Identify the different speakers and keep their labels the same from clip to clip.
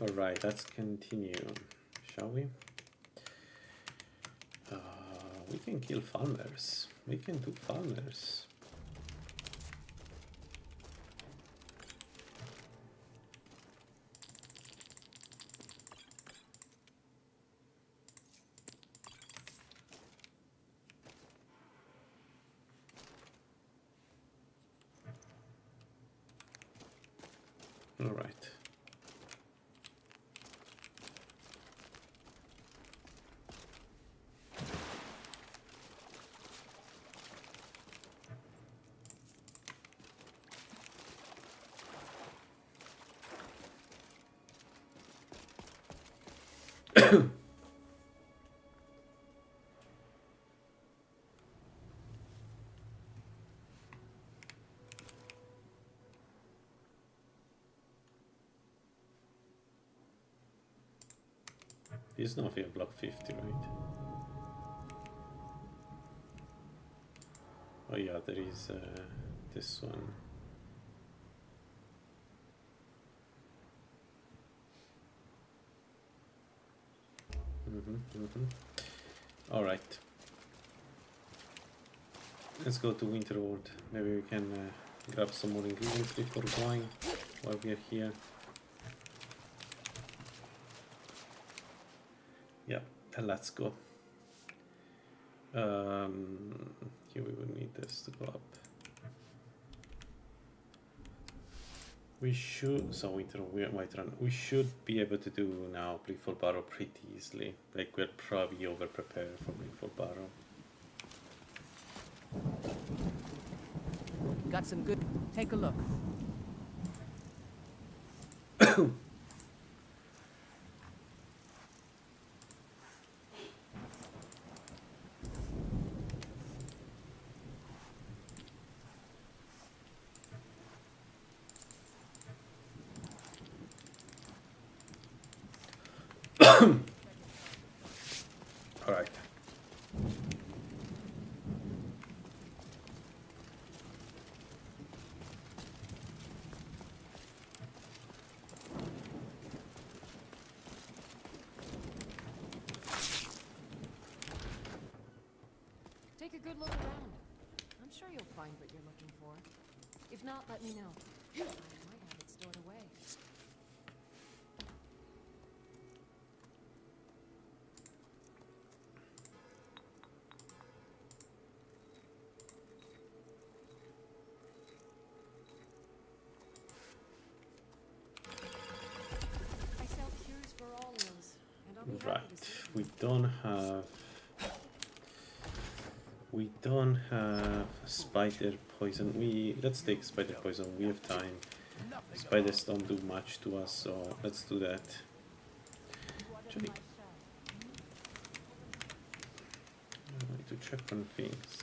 Speaker 1: Alright, let's continue, shall we? We can kill farmers. We can do farmers. Alright. He's not here, block 50, right? Oh yeah, there is this one. All right. Let's go to Winter Ward. Maybe we can grab some more ingredients before going while we are here. Yeah, and let's go. Here we will need this to go up. We should, so Whiterun, we should be able to do now Bleakfall Barrow pretty easily. Like, we're probably over prepared for Bleakfall Barrow.
Speaker 2: Got some good. Take a look.
Speaker 1: All right.
Speaker 3: Take a good look around. I'm sure you'll find what you're looking for. If not, let me know. I might have it stored away. I sell cures for all ills, and I'll be happy
Speaker 1: Right.
Speaker 3: to serve
Speaker 1: We
Speaker 3: you.
Speaker 1: don't have spider poison. Let's take spider poison. We have time. Spiders don't do much to us, so let's do that. Actually, I need to check on things.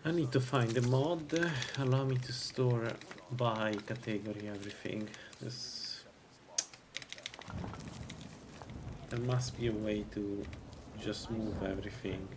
Speaker 1: I need to find a mod allow me to store by category everything. There must be a way to just move everything.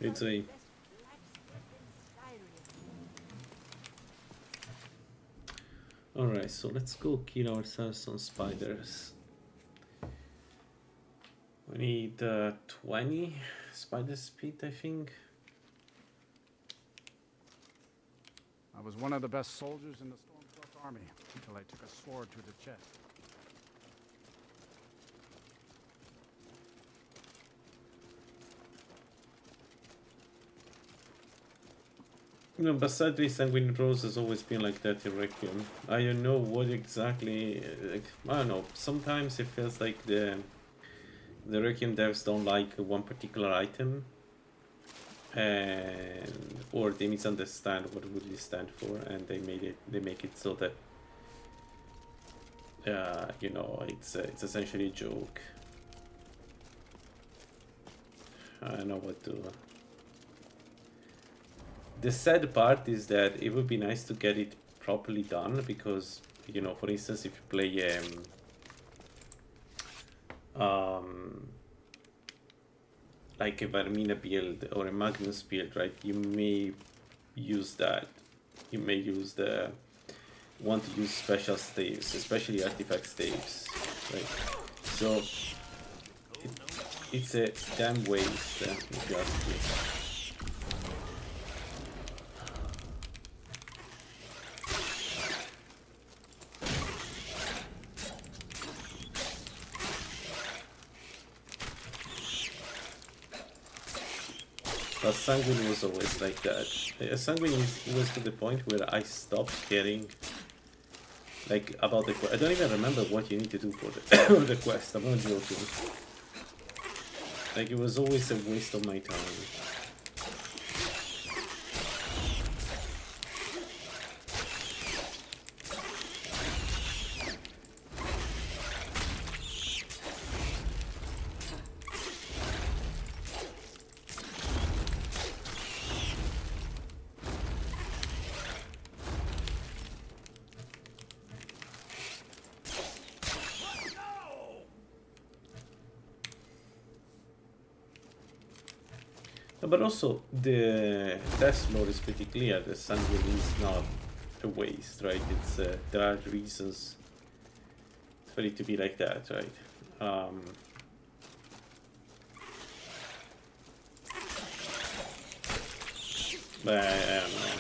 Speaker 1: It's a alright, so let's go kill ourselves some spiders. We need 20 spider speed, I think.
Speaker 4: I was one of the best soldiers in the Stormcloak army until I took a sword to the chest.
Speaker 1: You know, besides this, Sanguine Rose has always been like that in Requiem. I don't know what exactly. I don't know. Sometimes it feels like the Requiem devs don't like one particular item, and or they misunderstand what it would stand for, and they make it so that you know, it's essentially a joke. I don't know what to. The sad part is that it would be nice to get it properly done, because, you know, for instance, if you play like a Vermina build or a Magnus build, right? You may use that. You may use want to use special staves, especially artifact staves, right? So it's a damn waste, if you ask me. But Sanguine was always like that. Sanguine was to the point where I stopped caring, like, about the quest. I don't even remember what you need to do for the, the quest, I'm not joking. Like, it was always a waste of my time. But also, the test lore is pretty clear that Sanguine is not a waste, right? It's there are reasons for it to be like that, right? But I don't know.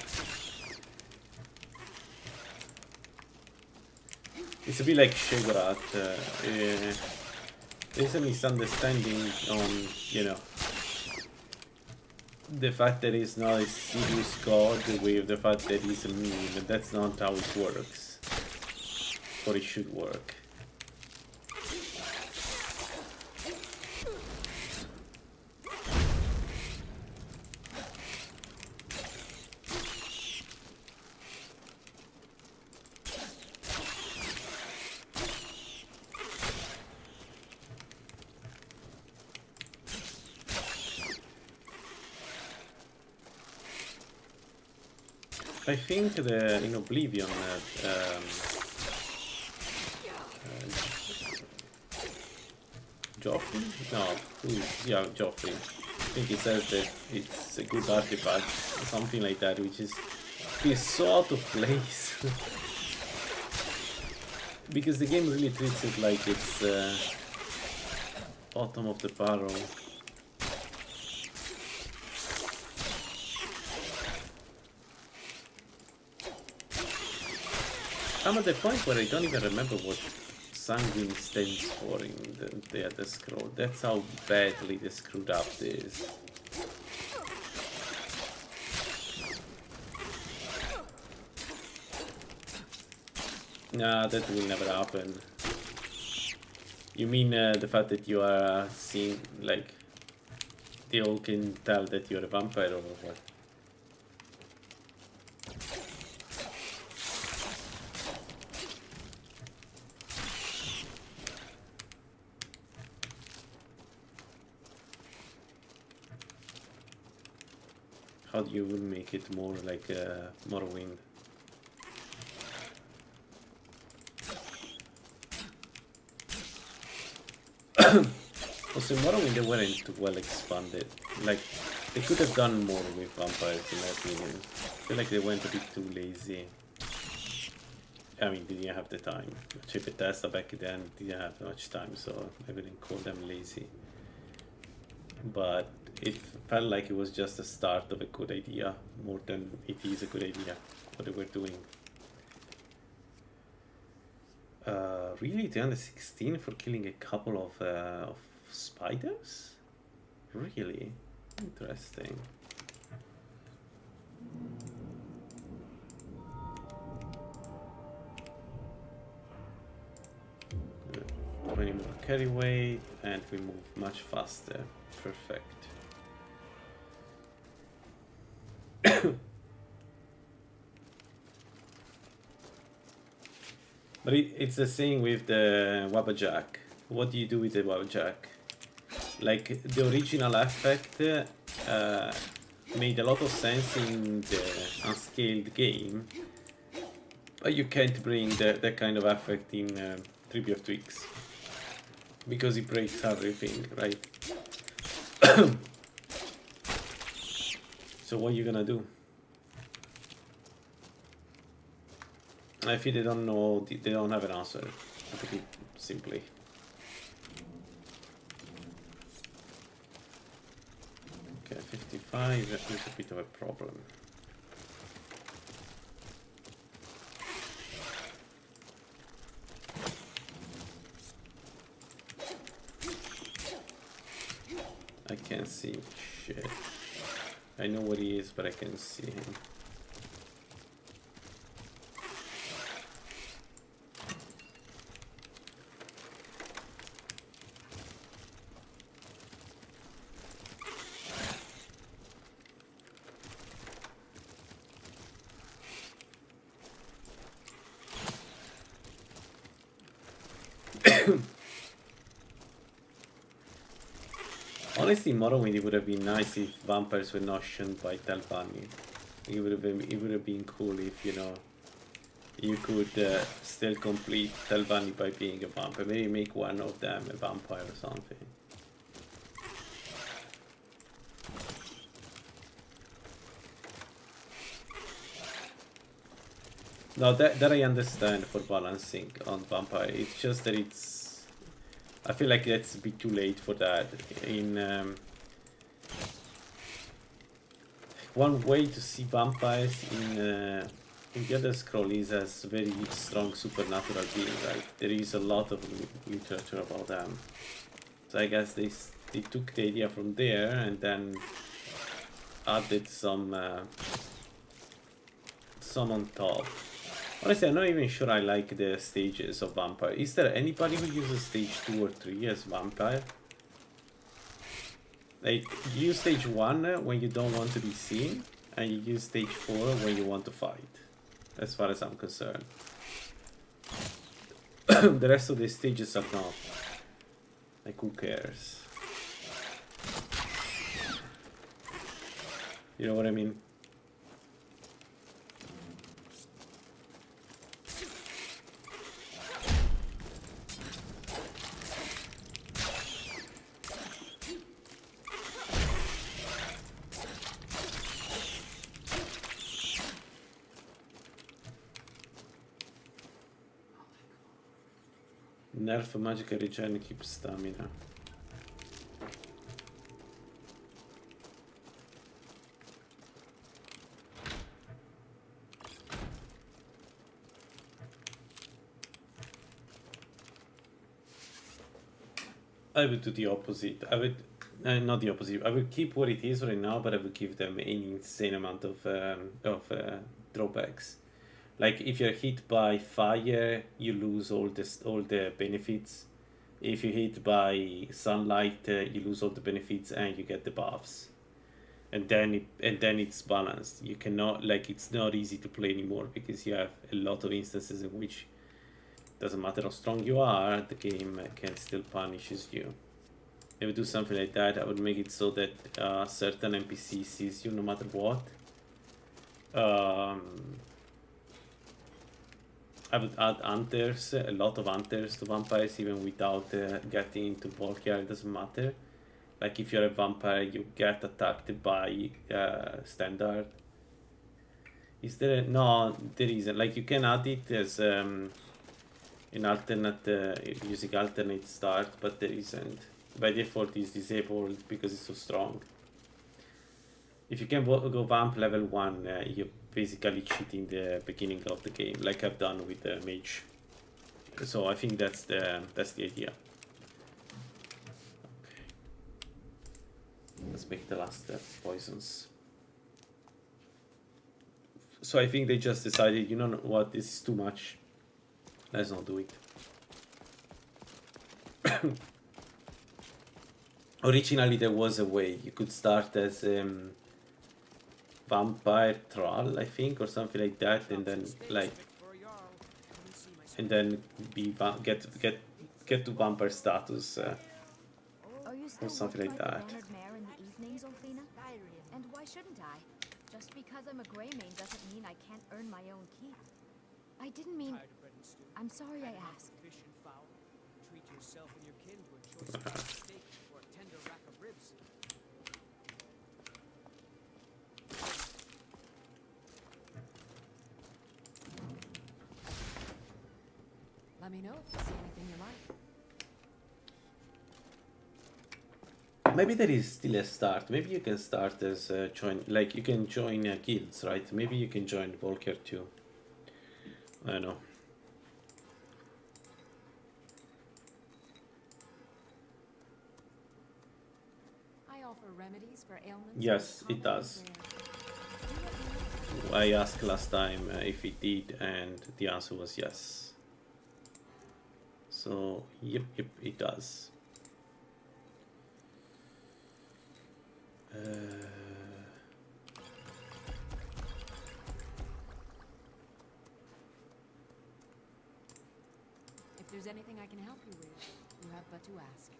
Speaker 1: It's a bit like Shegarat. There's a misunderstanding on, you know, the fact that he's not a serious god, the way of the fact that he's a meme, and that's not how it works. Or it should work. I think in Oblivion, Joffrey? No, yeah, Joffrey. I think he says that it's a good artifact, or something like that, which is so out of place. Because the game really treats it like it's bottom of the barrel. I'm at the point where I don't even remember what sanguine stands for in the scroll. That's how badly they screwed up this. Nah, that will never happen. You mean the fact that you are seeing, like, they all can tell that you're a vampire or what? How do you make it more like Morrowind? Also, in Morrowind they weren't well expanded. Like, they could have done more with vampires, in my opinion. I feel like they went a bit too lazy. I mean, they didn't have the time. Actually, Bethesda back then didn't have much time, so I wouldn't call them lazy. But it felt like it was just the start of a good idea, more than it is a good idea, what they were doing. Really, 316 for killing a couple of spiders? Really? Interesting. Good. 20 more carry weight, and we move much faster. Perfect. But it's the same with the Wabajack. What do you do with the Wabajack? Like, the original effect made a lot of sense in the unscaled game, but you can't bring that kind of effect in Tribute of Twigs, because it breaks everything, right? So what are you gonna do? I feel they don't know, they don't have an answer, to put it simply. Okay, 55, that is a bit of a problem. I can't see shit. I know what he is, but I can't see him. Honestly, Morrowind, it would have been nice if vampires were not shunned by Telvanni. It would have been cool if, you know, you could still complete Telvanni by being a vampire. Maybe make one of them a vampire or something. No, that I understand for balancing on vampire. It's just that I feel like that's a bit too late for that. One way to see vampires in the other scroll is as very strong supernatural being, right? There is a lot of literature about them. So I guess they took the idea from there and then added some on top. Honestly, I'm not even sure I like the stages of vampire. Is there anybody who uses stage 2 or 3 as vampire? Like, you use stage 1 when you don't want to be seen, and you use stage 4 when you want to fight, as far as I'm concerned. The rest of the stages are not. Like, who cares? You know what I mean? Nerf magic regen keeps stamina. I would do the opposite. I would not the opposite. I would keep what it is right now, but I would give them an insane amount of drawbacks. Like if you're hit by fire, you lose all the benefits. If you're hit by sunlight, you lose all the benefits and you get the buffs. And then it's balanced. You cannot, like, it's not easy to play anymore because you have a lot of instances in which doesn't matter how strong you are, the game can still punishes you. I would do something like that. I would make it so that certain NPC sees you no matter what. I would add hunters, a lot of hunters to vampires, even without getting into bulkier. It doesn't matter. Like if you're a vampire, you get attacked by standard. Is there no? There isn't. Like you can add it as an alternate using alternate start, but there isn't. By default, it's disabled because it's so strong. If you can go vamp level 1, you're basically cheating the beginning of the game, like I've done with the mage. So I think that's the idea. Okay. Let's make the last poisons. So I think they just decided, you know what, this is too much. Let's not do it. Originally there was a way you could start as vampire troll, I think, or something like that, and then be get to vampire status or something like that.
Speaker 5: And why shouldn't I? Just because I'm a gray mane doesn't mean I can't earn my own keep. I didn't mean. I'm sorry I asked.
Speaker 6: Fish and fowl. Treat yourself and your kin to a choice steak or a tender rack of ribs.
Speaker 3: Let me know if you see anything you like.
Speaker 1: Maybe there is still a start. Maybe you can start as join, like you can join guilds, right? Maybe you can join Volker too. I don't know.
Speaker 3: I offer remedies for ailments.
Speaker 1: Yes, it does. I asked last time if it did, and the answer was yes. So, yep, it does.
Speaker 3: If there's anything I can help you with, you have but to ask.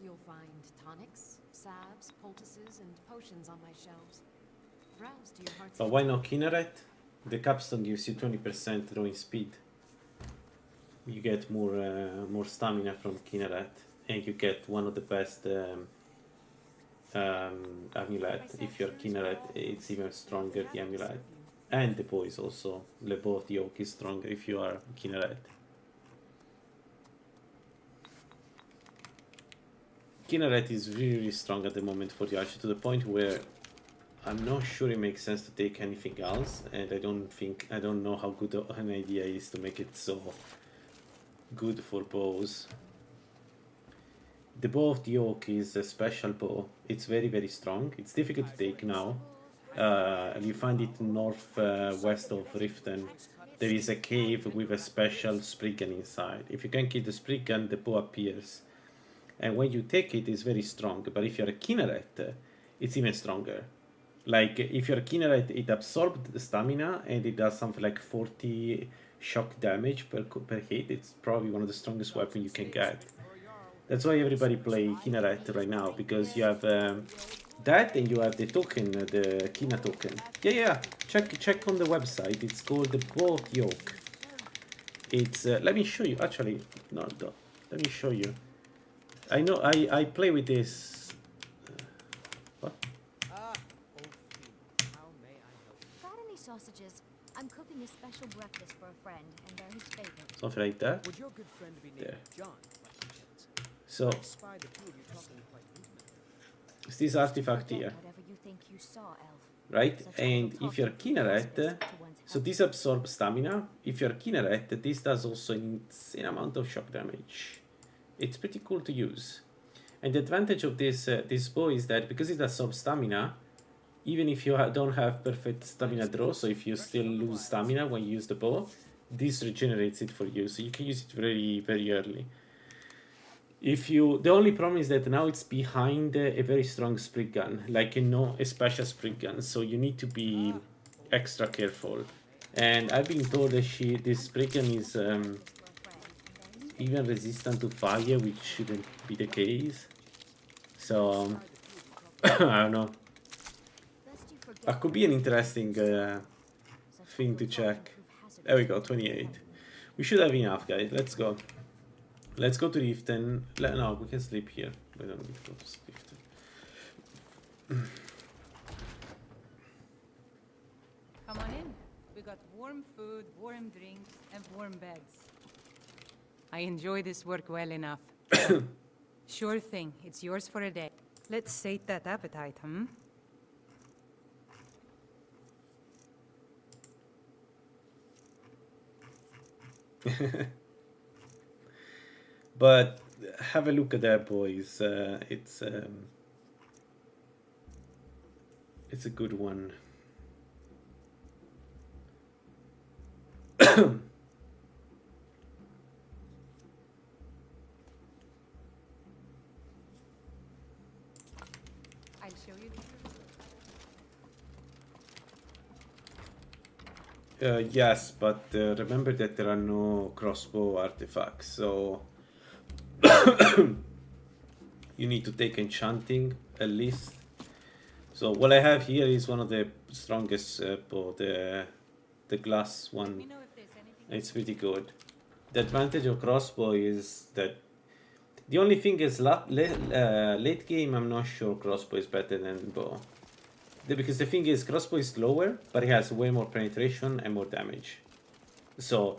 Speaker 3: You'll find tonics, salves, poultices, and potions on my shelves. Browse to your heart's
Speaker 1: But why not Kinneret? The capstone gives you 20% throwing speed. You get more stamina from Kinneret, and you get one of the best amulet. If you're Kinneret, it's even stronger, the amulet. And the bow is also, the bow of the oak is stronger if you are Kinneret. Kinneret is really strong at the moment for the archer, to the point where I'm not sure it makes sense to take anything else, and I don't know how good an idea is to make it so good for bows. The bow of the oak is a special bow. It's very, very strong. It's difficult to take now. You find it northwest of Riften. There is a cave with a special spriggan inside. If you can kill the spriggan, the bow appears. And when you take it, it's very strong. But if you're a Kinneret, it's even stronger. Like, if you're a Kinneret, it absorbs the stamina, and it does something like 40 shock damage per hit. It's probably one of the strongest weapons you can get. That's why everybody play Kinneret right now, because you have that, and you have the token, the Kinna token. Yeah. Check on the website. It's called the Bow of the Oak. It's let me show you. Actually, no. Let me show you. I know. I play with this. What?
Speaker 6: Ah, old fiend. How may I help you?
Speaker 5: Got any sausages? I'm cooking a special breakfast for a friend, and they're his favorite.
Speaker 1: Something like that.
Speaker 6: Would your good friend be named
Speaker 1: There.
Speaker 6: John, by chance?
Speaker 1: So
Speaker 6: I spy the two of you talking quite intimately.
Speaker 1: It's this artifact here,
Speaker 5: Whatever you think you saw, Elf.
Speaker 1: right?
Speaker 5: Such
Speaker 1: And
Speaker 5: idle
Speaker 1: if you're
Speaker 5: talking
Speaker 1: Kinneret,
Speaker 5: to one's
Speaker 1: so
Speaker 5: health.
Speaker 1: this absorbs stamina. If you're Kinneret, this does also an insane amount of shock damage. It's pretty cool to use. And the advantage of this bow is that because it absorbs stamina, even if you don't have perfect stamina draw, so if you still lose stamina when you use the bow, this regenerates it for you, so you can use it very, very early. The only problem is that now it's behind a very strong sprig gun, like a special sprig gun, so you need to be extra careful. And I've been told that this sprig gun is even resistant to fire, which shouldn't be the case. So I don't know.
Speaker 5: Lest you forget
Speaker 1: That could be an interesting
Speaker 5: such
Speaker 1: thing to
Speaker 5: idle
Speaker 1: check.
Speaker 5: talking prove hazardous
Speaker 1: There we go,
Speaker 5: to
Speaker 1: 28.
Speaker 5: one's
Speaker 1: We should have enough, guys. Let's go. Let's go to Riften. No, we can sleep here. We don't need to go to Riften.
Speaker 2: Come on in. We got warm food, warm drinks, and warm beds. I enjoy this work well enough. Sure thing. It's yours for a day. Let's sate that appetite, hmm?
Speaker 1: But have a look at that, boys. It's a good one.
Speaker 2: I'll show you the
Speaker 1: Yes, but remember that there are no crossbow artifacts, so you need to take enchanting at least. So what I have here is one of the strongest bow, the glass one.
Speaker 2: Let me know if there's anything.
Speaker 1: It's pretty good. The advantage of crossbow is that the only thing is late game I'm not sure crossbow is better than bow. Because the thing is crossbow is slower, but it has way more penetration and more damage. So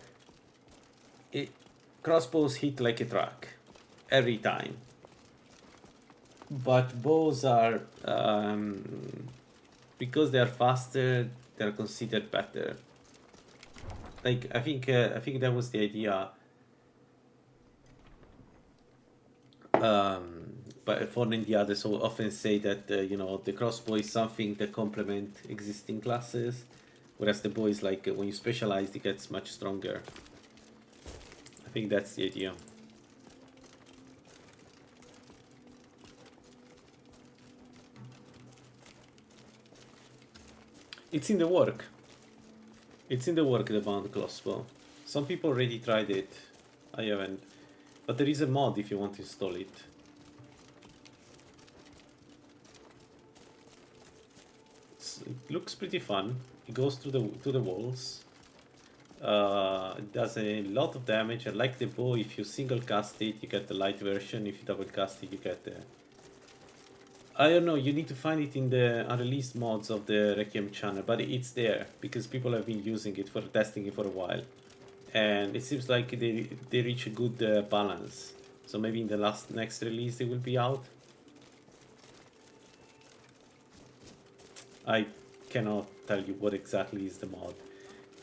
Speaker 1: crossbows hit like a truck every time. But bows are because they are faster, they're considered better. Like I think that was the idea. But for the others will often say that the crossbow is something that complement existing classes, whereas the bow is like when you specialize, it gets much stronger. I think that's the idea. It's in the work. It's in the work, the bound crossbow. Some people already tried it. I haven't. But there is a mod if you want to install it. It looks pretty fun. It goes through the walls. It does a lot of damage. I like the bow. If you single cast it, you get the light version. If you double cast it, you get the... I don't know, you need to find it in the unreleased mods of the Requiem channel, but it's there because people have been using it for testing it for a while. And it seems like they reach a good balance. So maybe in the next release it will be out. I cannot tell you what exactly is the mod.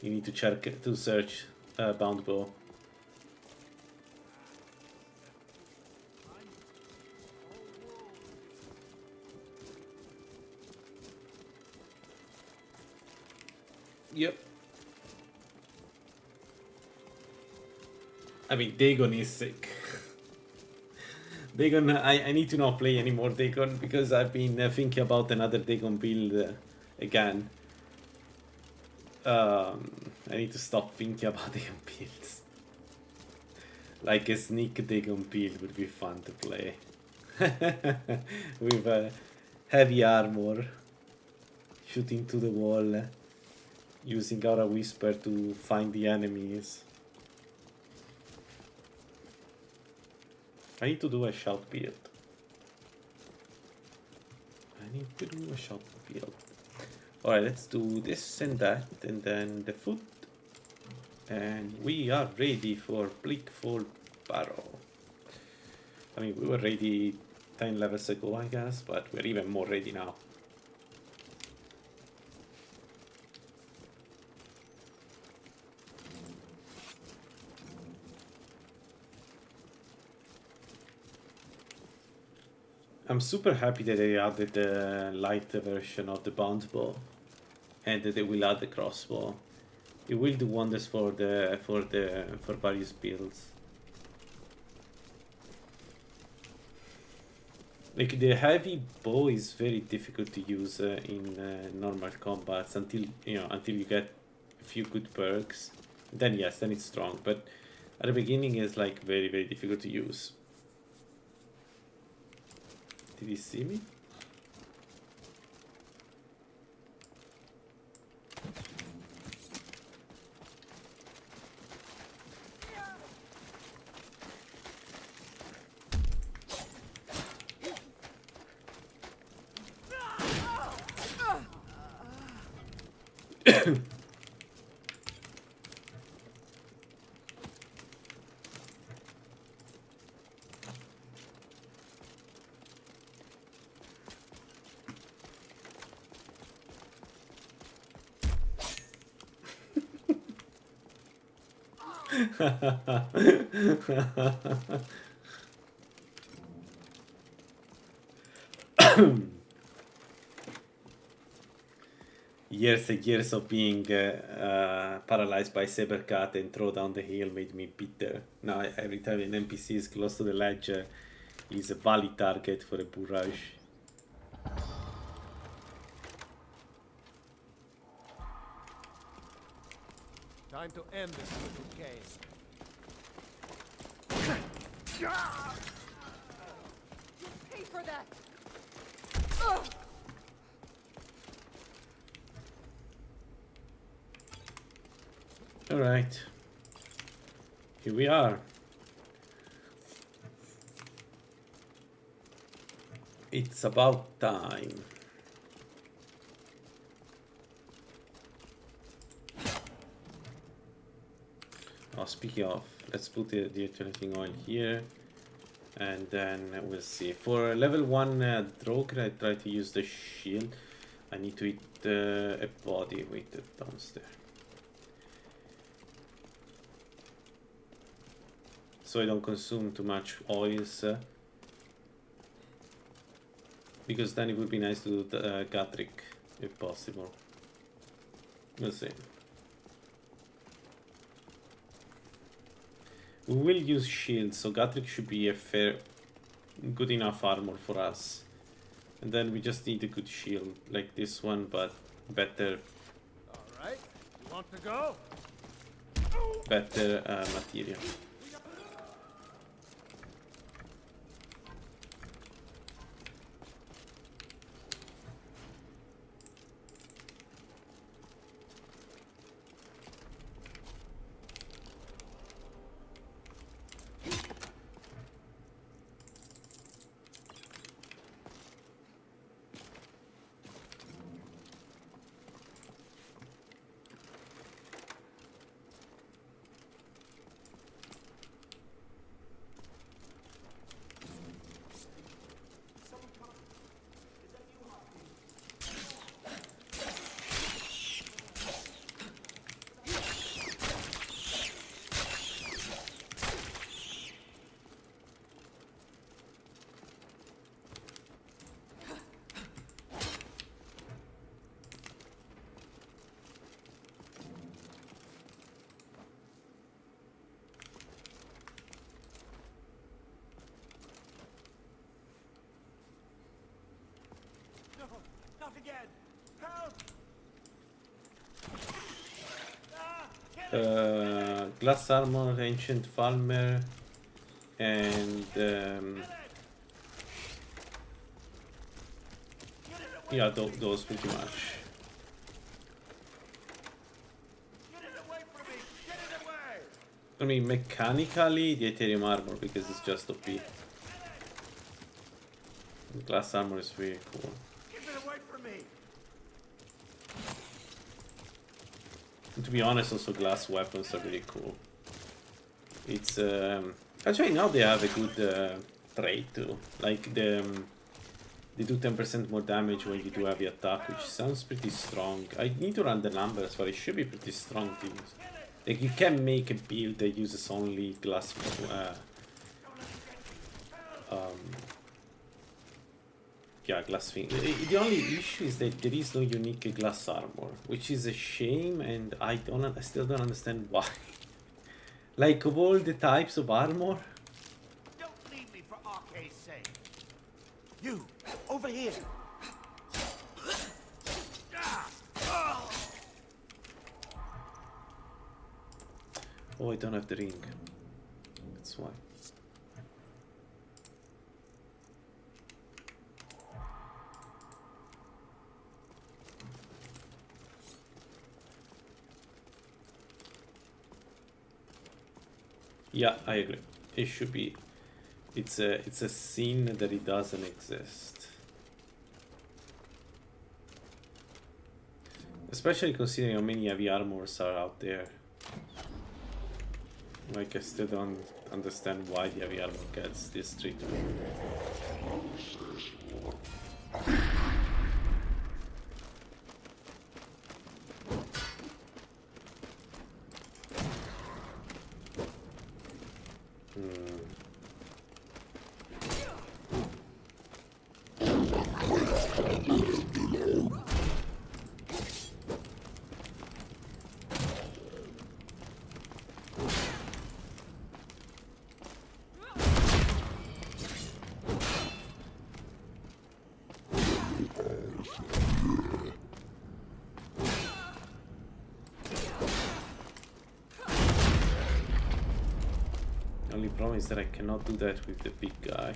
Speaker 1: You need to search bound bow. Yep. I mean, Dagon is sick. Dagon, I need to not play anymore Dagon because I've been thinking about another Dagon build again. I need to stop thinking about Dagon builds. Like a sneak Dagon build would be fun to play. With heavy armor, shooting to the wall, using Aura Whisper to find the enemies. I need to do a shout build. Alright, let's do this and that, and then the foot. And we are ready for Bleakfall Barrow. I mean, we were ready 10 levels ago, I guess, but we're even more ready now. I'm super happy that they added the light version of the bound bow, and that they will add the crossbow. It will do wonders for various builds. Like the heavy bow is very difficult to use in normal combats until you get a few good perks. Then yes, then it's strong. But at the beginning, it's like very difficult to use. Did he see me? Years and years of being paralyzed by Sabercat and throw down the hill made me bitter. Now every time an NPC is close to the ledge, he's a valid target for a barrage.
Speaker 6: Time to end this little case.
Speaker 3: Pay for that!
Speaker 1: Alright. Here we are. It's about time. Oh, speaking of, let's put the alternating oil here. And then we'll see. For level 1 Droger, I try to use the shield. I need to hit a body with the downstairs. So I don't consume too much oils. Because then it would be nice to do the Gatrick, if possible. We'll see. We will use shields, so Gatrick should be a good enough armor for us. And then we just need a good shield, like this one, but better.
Speaker 6: Alright, you want to go?
Speaker 1: Better material.
Speaker 6: Not again! Help!
Speaker 1: Glass armor, ancient Falmer, and yeah, those pretty much. I mean, mechanically, the Ethereum armor, because it's just OP. Glass armor is really cool. And to be honest, also glass weapons are really cool. It's actually now they have a good trait too. Like they do 10% more damage when you do heavy attack, which sounds pretty strong. I need to run the numbers, but it should be pretty strong to use. Like you can make a build that uses only glass. Yeah, glass thing. The only issue is that there is no unique glass armor, which is a shame, and I still don't understand why. Like of all the types of armor.
Speaker 7: Don't leave me for Arcade's sake. You, over here.
Speaker 1: Oh, I don't have the ring. That's why. Yeah, I agree. It should be. It's a sin that it doesn't exist. Especially considering how many heavy armors are out there. Like I still don't understand why the heavy armor gets this treatment. Only problem is that I cannot do that with the big guy.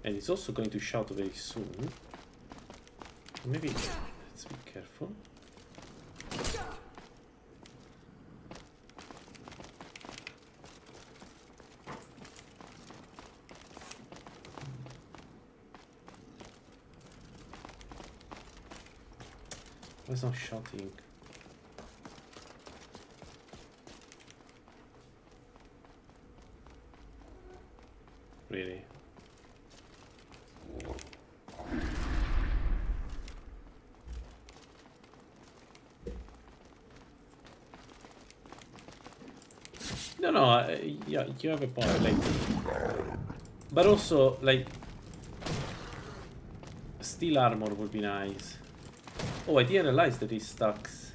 Speaker 1: And he's also going to shout very soon. Maybe let's be careful. Why is not shouting? Really? No, yeah, you have a point, like, but also, like, steel armor would be nice. Oh, I didn't realize that it stacks.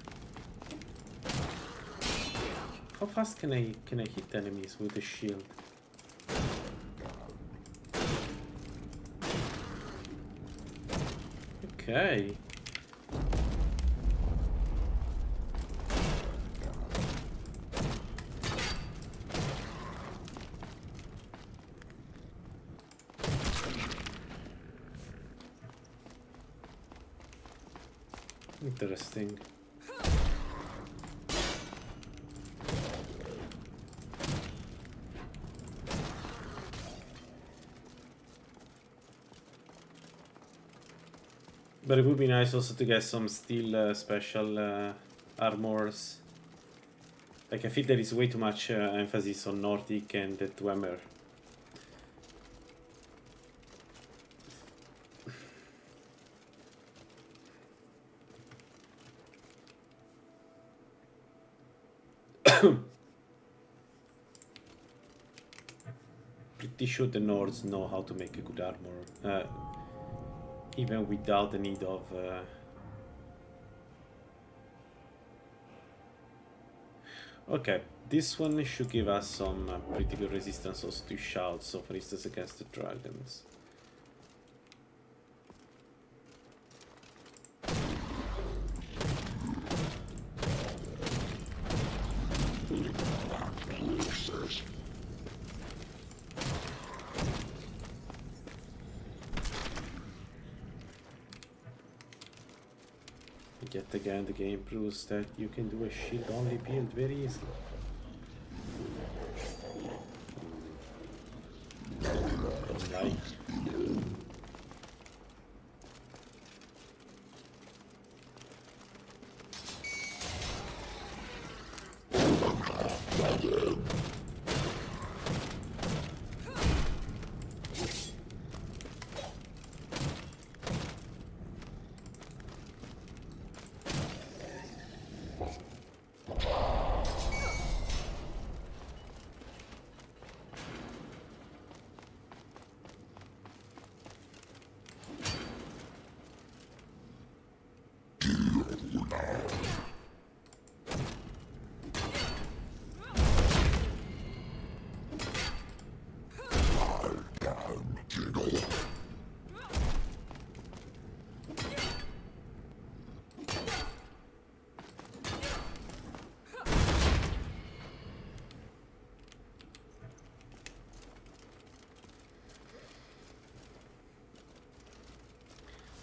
Speaker 1: How fast can I hit enemies with the shield? Okay. Interesting. But it would be nice also to get some steel special armors. Like I feel there is way too much emphasis on Nordic and the Dwemer. Pretty sure the Nords know how to make a good armor. Even without the need of okay, this one should give us some pretty good resistance also to shouts, so for instance against the dragons. Yet again, the game proves that you can do a shield-only build very easily. Like.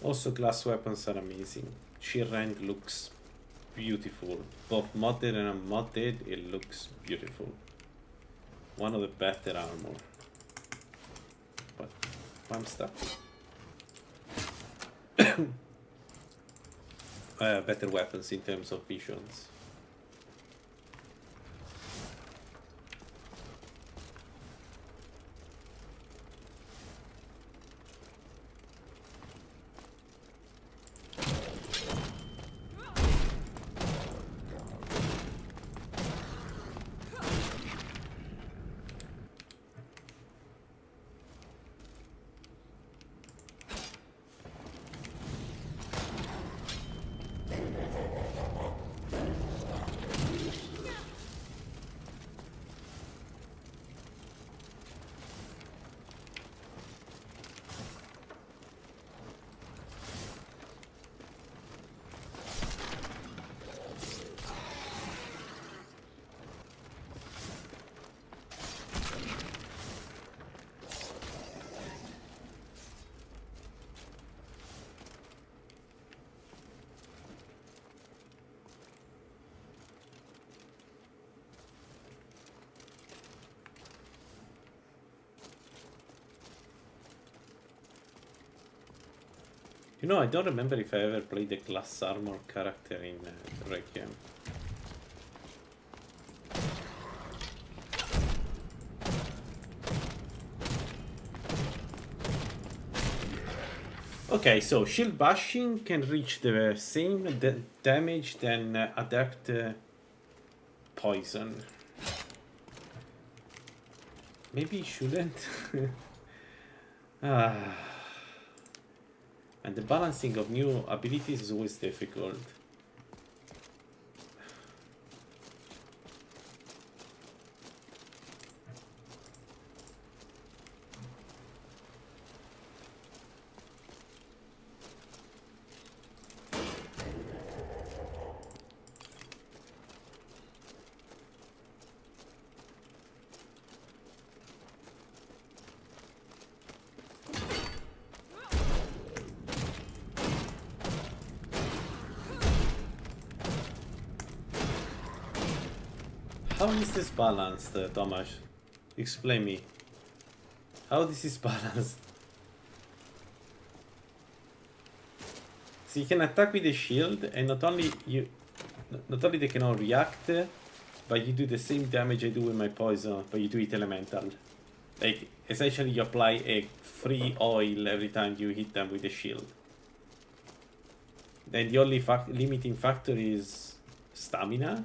Speaker 1: Also, glass weapons are amazing. Sheer rank looks beautiful. Both modded and unmodded, it looks beautiful. One of the better armor. But I'm stuck. Better weapons in terms of visions. You know, I don't remember if I ever played the glass armor character in Requiem. Okay, so shield bashing can reach the same damage than adept poison. Maybe it shouldn't. And the balancing of new abilities is always difficult. How is this balanced, Tomasz? Explain me. How this is balanced? So you can attack with the shield, and not only they cannot react, but you do the same damage I do with my poison, but you do it elemental. Like essentially, you apply a free oil every time you hit them with the shield. Then the only limiting factor is stamina.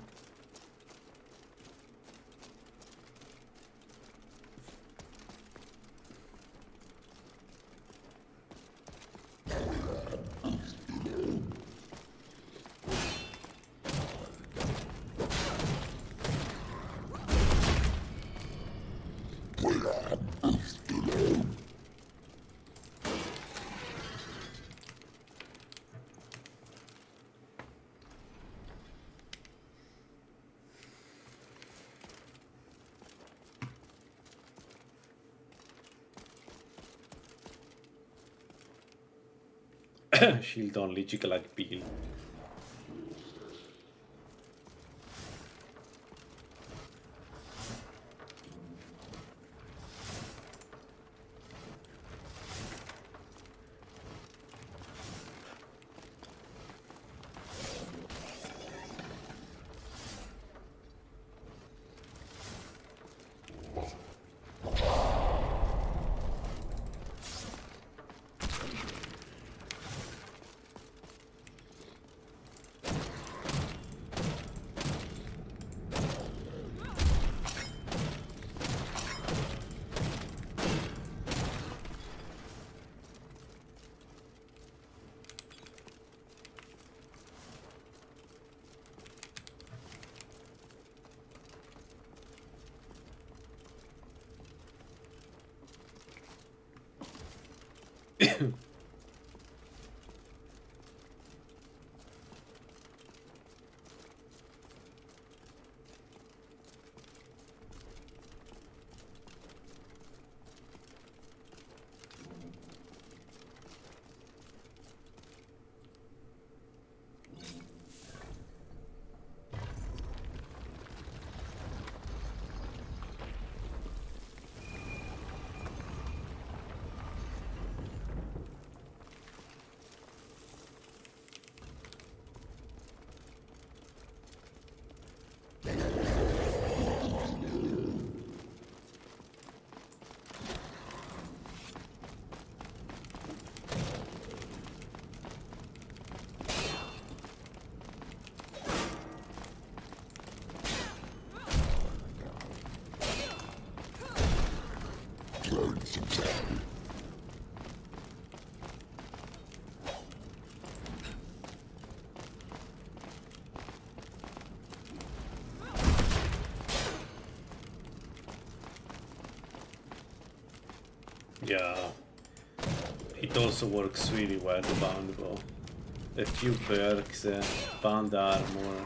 Speaker 1: Shield only, Jiggle Peel. Yeah, it also works really well, the bound bow. A few perks, bound armor.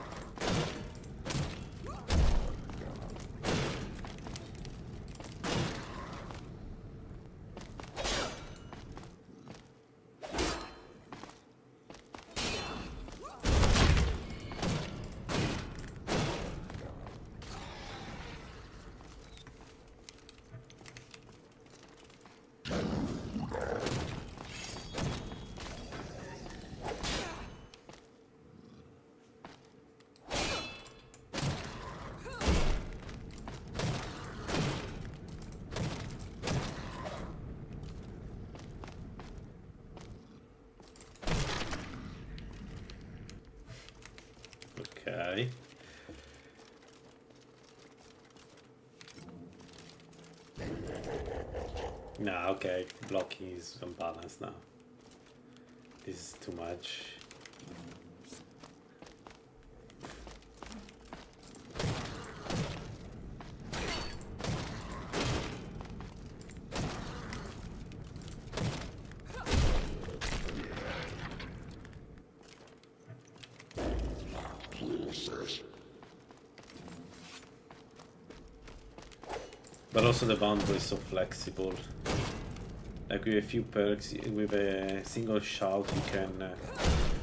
Speaker 1: Okay. Nah, okay, blocking is unbalanced now. This is too much. But also the boundary is so flexible. Like with a few perks, with a single shout you can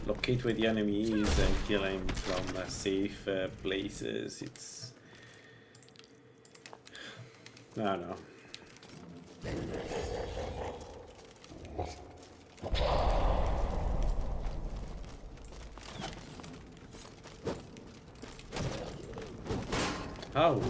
Speaker 1: locate where the enemy is and kill him from safe places. It's... I don't know. How?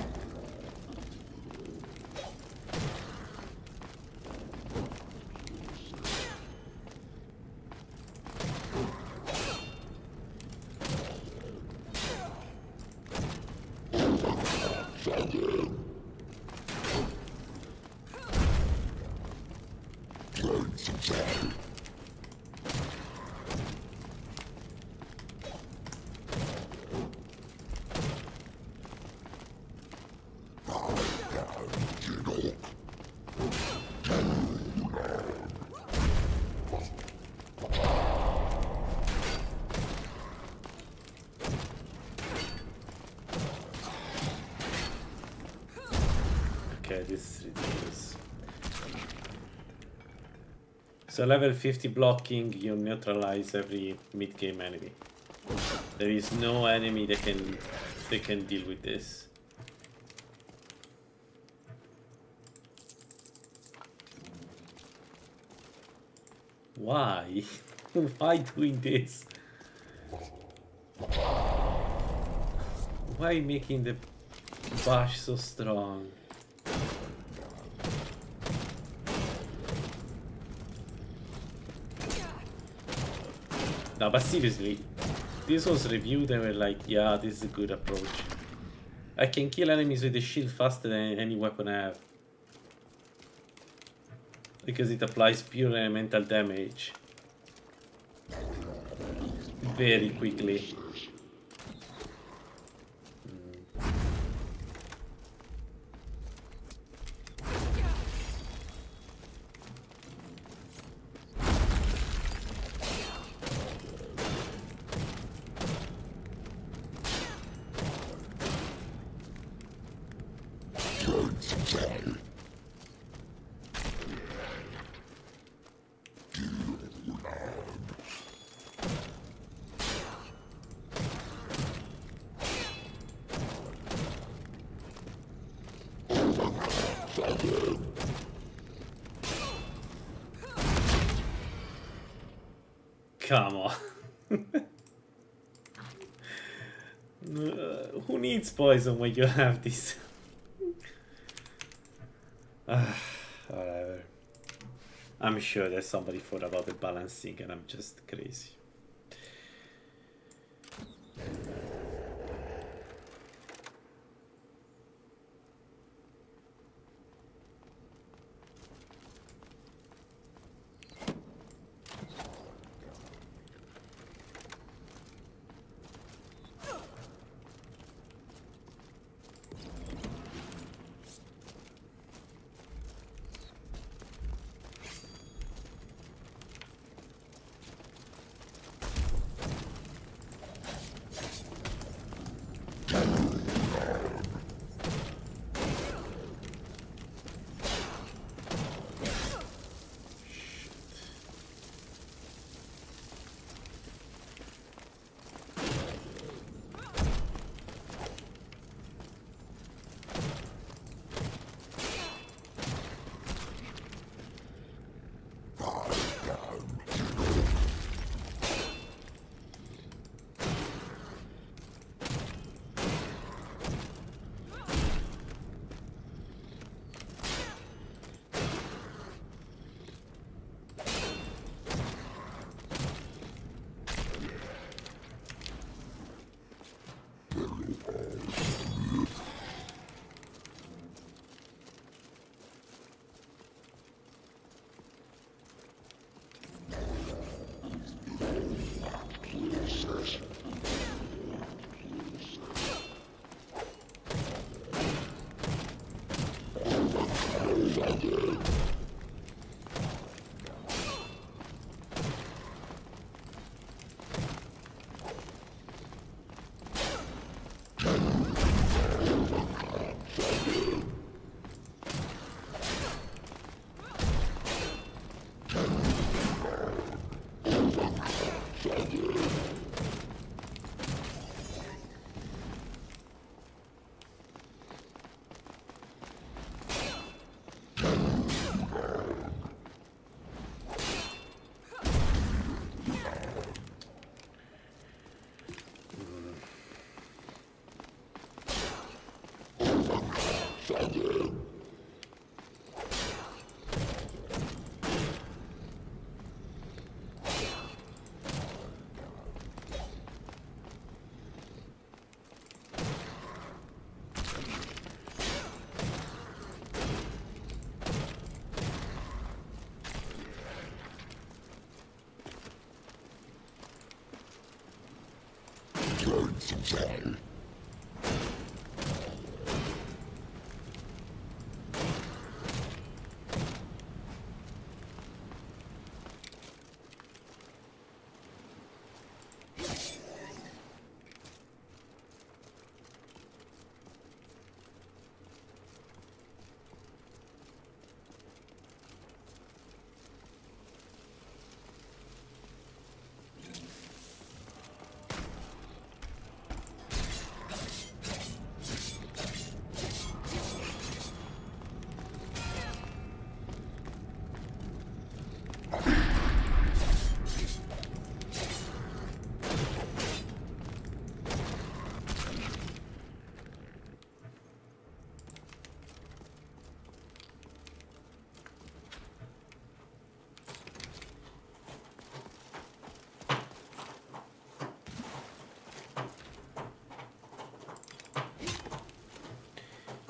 Speaker 1: Okay, this is ridiculous. So level 50 blocking, you neutralize every mid-game enemy. There is no enemy that can deal with this. Why? Why doing this? Why making the bash so strong? No, but seriously, this was reviewed and we're like, yeah, this is a good approach. I can kill enemies with the shield faster than any weapon I have. Because it applies pure elemental damage. Very quickly. come on. Who needs poison when you have this? Whatever. I'm sure there's somebody thought about the balancing and I'm just crazy.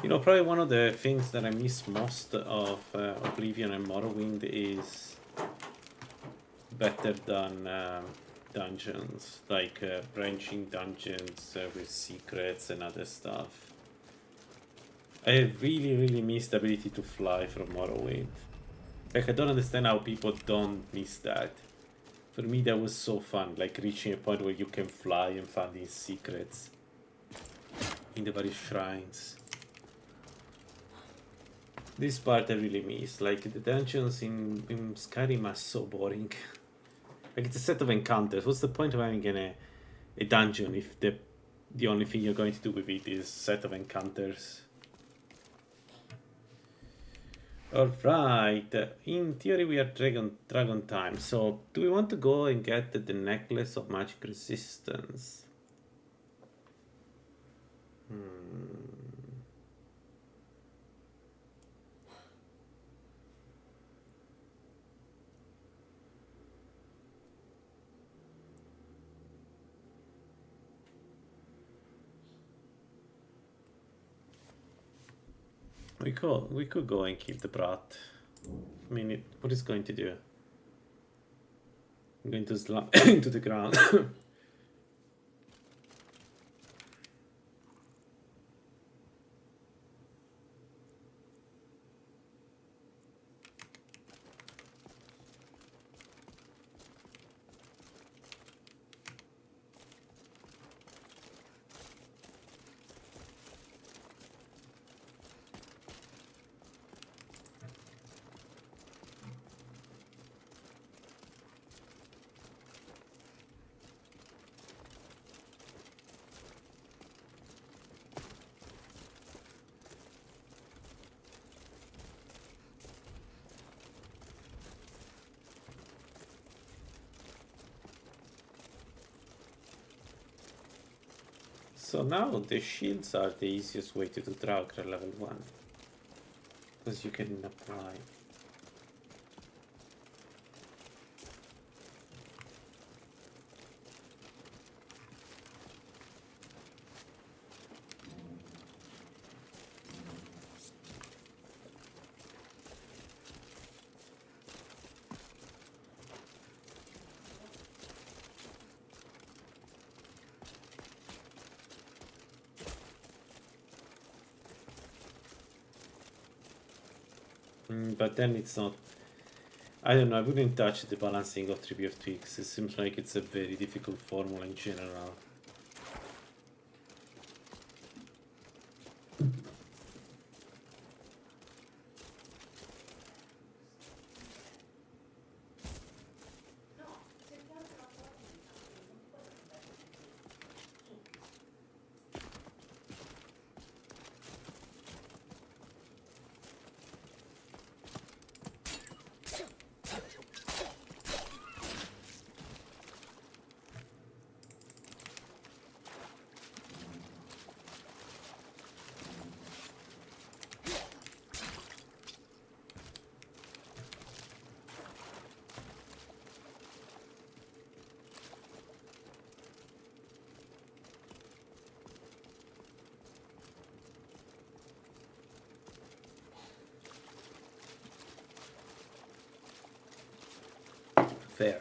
Speaker 1: You know, probably one of the things that I miss most of Oblivion and Morrowind is better than dungeons, like branching dungeons with secrets and other stuff. I really miss the ability to fly from Morrowind. Like, I don't understand how people don't miss that. For me, that was so fun, like reaching a point where you can fly and find these secrets in the various shrines. This part I really miss. Like, the dungeons in Skyrim are so boring. Like, it's a set of encounters. What's the point of having a dungeon if the only thing you're going to do with it is set of encounters? Alright, in theory we are dragon time, so do we want to go and get the necklace of magic resistance? We could go and keep the brat. I mean, what is going to do? I'm going to slam into the ground. So now the shields are the easiest way to do Draugr level 1. Because you can apply. But then it's not. I don't know, I wouldn't touch the balancing of Tribute of Twigs. It seems like it's a very difficult formula in general. Fair.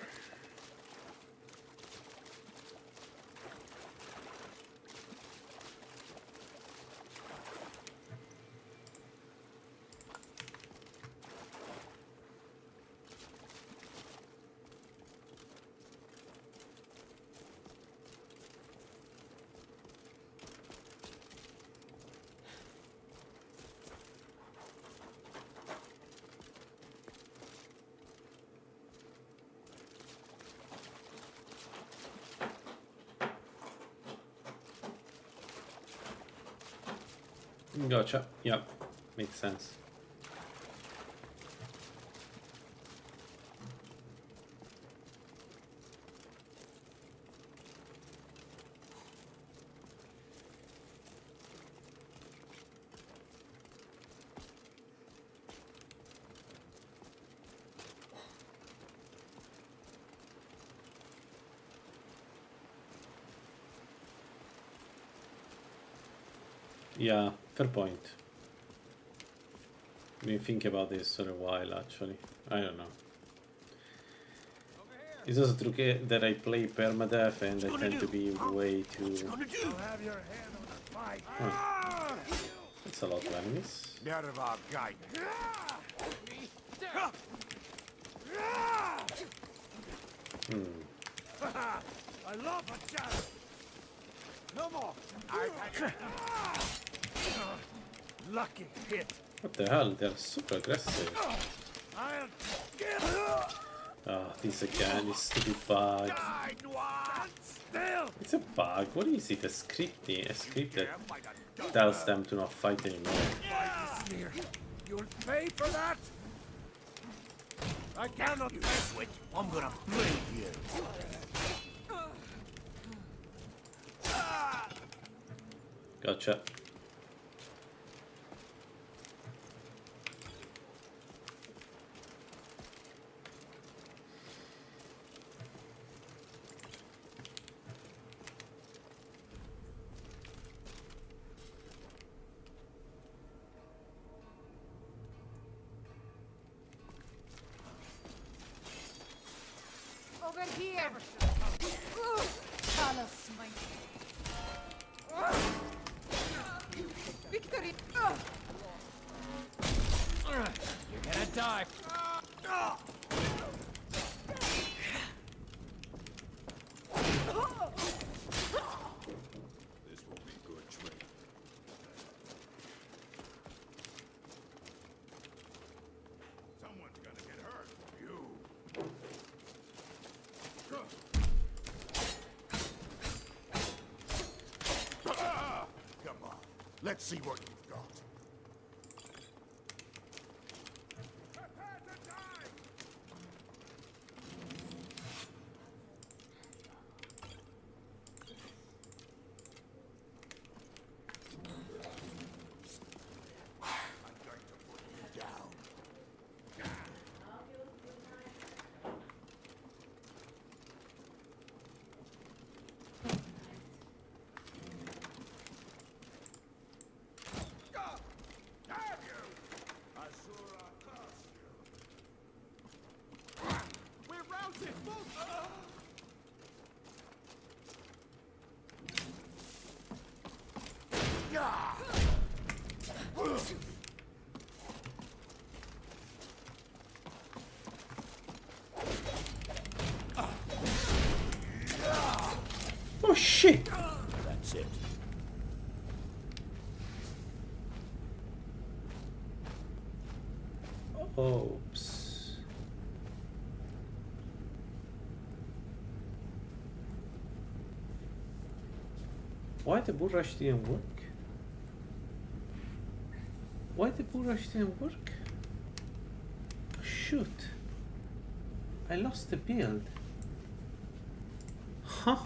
Speaker 1: Gotcha. Yep. Makes sense. Yeah, fair point. Been thinking about this for a while actually. I don't know. It's also true that I play permadeath and I tend to be way too. Oh, that's a lot of enemies.
Speaker 7: Out of our guide. I love a challenge. No more. Lucky hit.
Speaker 1: What the hell? They're super aggressive.
Speaker 7: I'll get
Speaker 1: Ah, this again, this stupid bug.
Speaker 7: still.
Speaker 1: It's a bug. What is it? A script that tells them to not fight anymore.
Speaker 7: You'll pay for that! I cannot you switch. I'm gonna break you.
Speaker 1: Gotcha.
Speaker 2: Over here! Carlos, my... Victory!
Speaker 6: You're gonna die.
Speaker 8: This will be good training.
Speaker 7: Someone's gonna get hurt. You. Come on. Let's see what you've got. Prepare to die! I'm going to put you down. Damn you! Azura curse you! We're routed! Yeah!
Speaker 1: Oh shit!
Speaker 7: That's it.
Speaker 1: Oops. Why the bull rush didn't work? Why the bull rush didn't work? Shoot. I lost the build. Huh?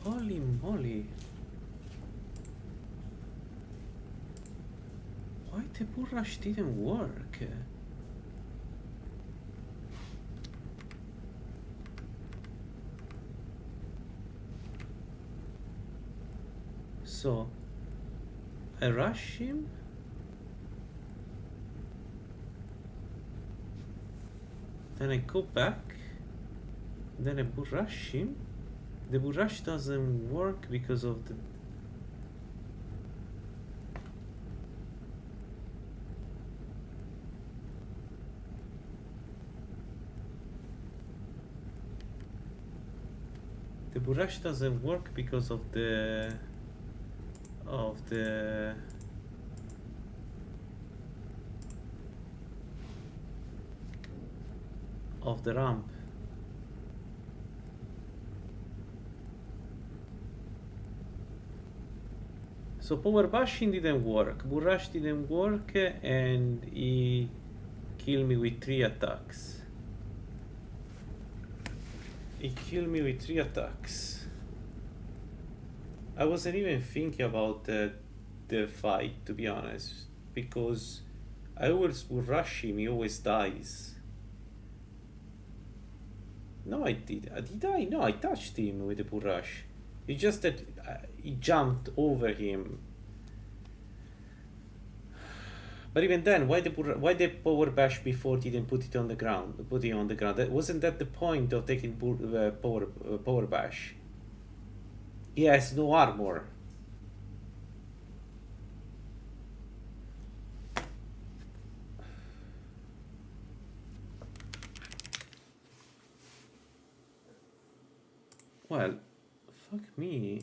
Speaker 1: Holy moly. Why the bull rush didn't work? So I rush him. Then I go back. Then I bull rush him. The bull rush doesn't work because of the... The bull rush doesn't work because of the... of the ramp. So power bashing didn't work, bull rush didn't work, and he killed me with 3 attacks. He killed me with 3 attacks. I wasn't even thinking about the fight, to be honest, because I always will rush him, he always dies. No, I did. Did I? No, I touched him with the bull rush. It's just that he jumped over him. But even then, why the power bash before didn't put it on the ground? Put it on the ground. Wasn't that the point of taking power bash? He has no armor. Well, fuck me.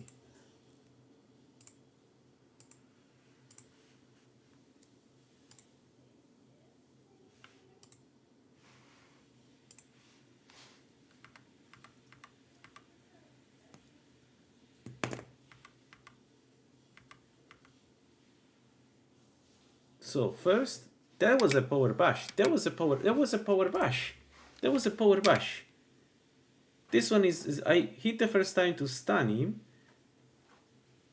Speaker 1: So first, that was a power bash. That was a power bash. That was a power bash. This one is I hit the first time to stun him.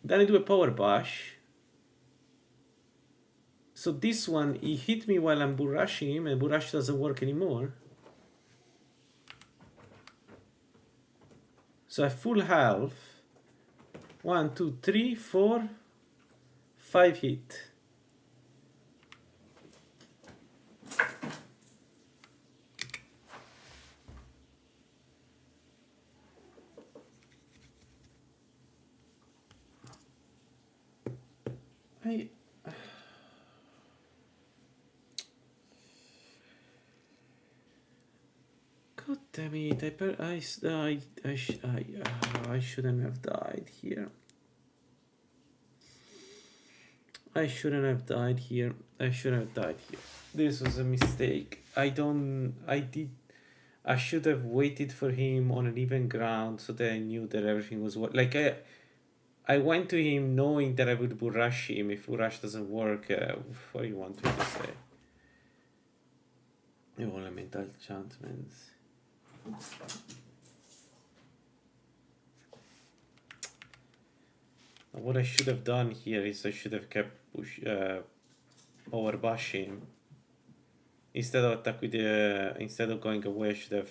Speaker 1: Then I do a power bash. So this one, he hit me while I'm burrashing him, and burrash doesn't work anymore. So I full health. 1, 2, 3, 4, 5 hit. God damn it! I shouldn't have died here. I shouldn't have died here. This was a mistake. I should have waited for him on an even ground so that I knew that everything was like I went to him knowing that I would burrash him. If burrash doesn't work, what do you want me to say? Elemental enchantments. What I should have done here is I should have kept power bashing instead of attack with the instead of going away. I should have.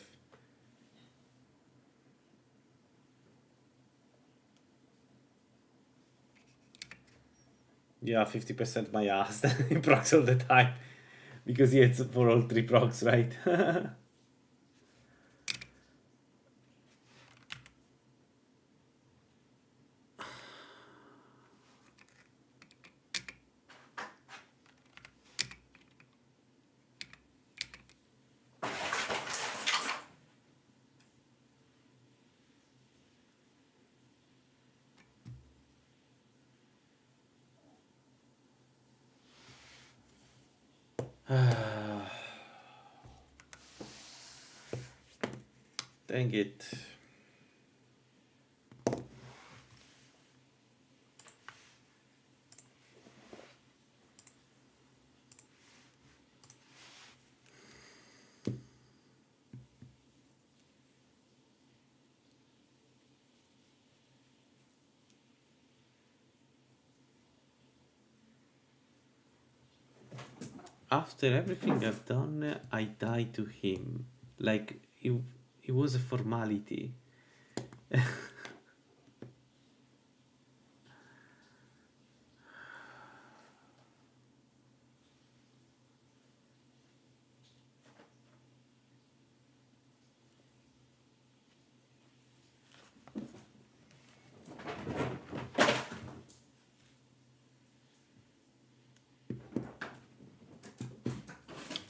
Speaker 1: Yeah, 50% my ass. He procs all the time because he hits for all 3 procs, right? Dang it. After everything I've done, I die to him. Like, it was a formality.